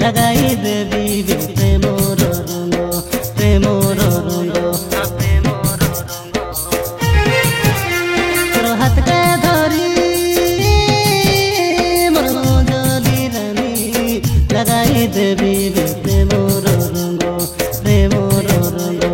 लगाई देवी प्रेमर रंग प्रेमर रंग तोर हाथ के धरी मोर जली रानी लगाई देवी प्रेमर रंग प्रेमर रंग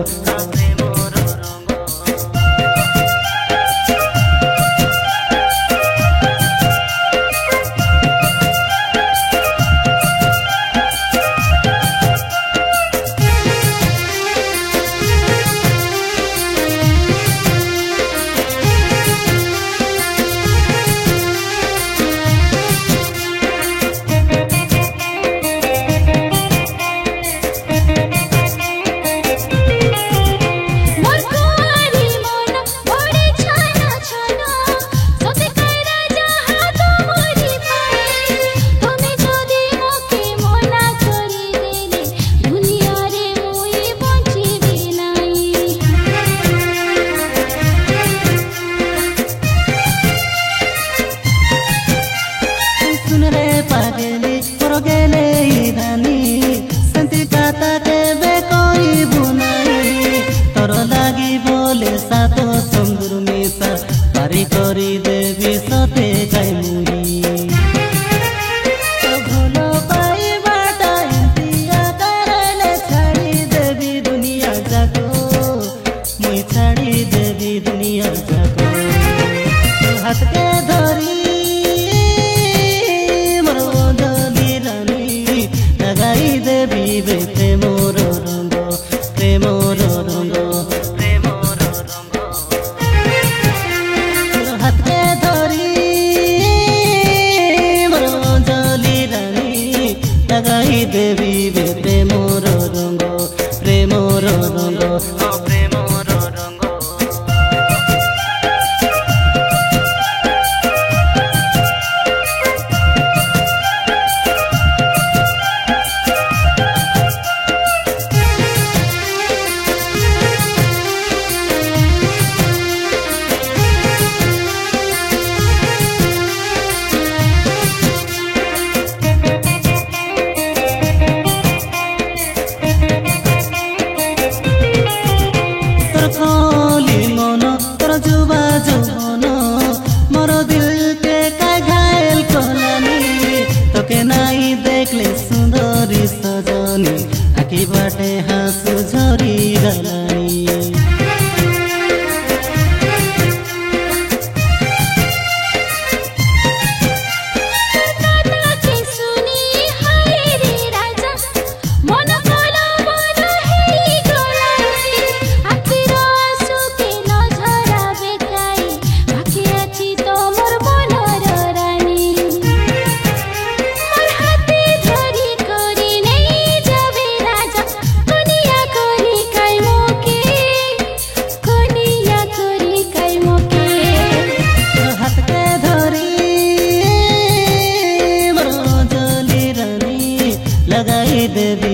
करी देवी सते गाई मुही भूल पाइबाटा इंतिया करले छाड़ी देवी दुनिया जाको मुई छाड़ी देवी दुनिया जाको हाथ के धरी मोर जली रानी लगाई देवी प्रेमर रंग प्रेमर रंग लगाई देवी प्रेमर रंग प्रेमर रंग प्रेमर रंग जुबा जौन मोर दिल के का घायल कलानी तोके नाई देखले सुंदरी सजनी आखी बाटे हाँसु झरी गलानी लगाई देवी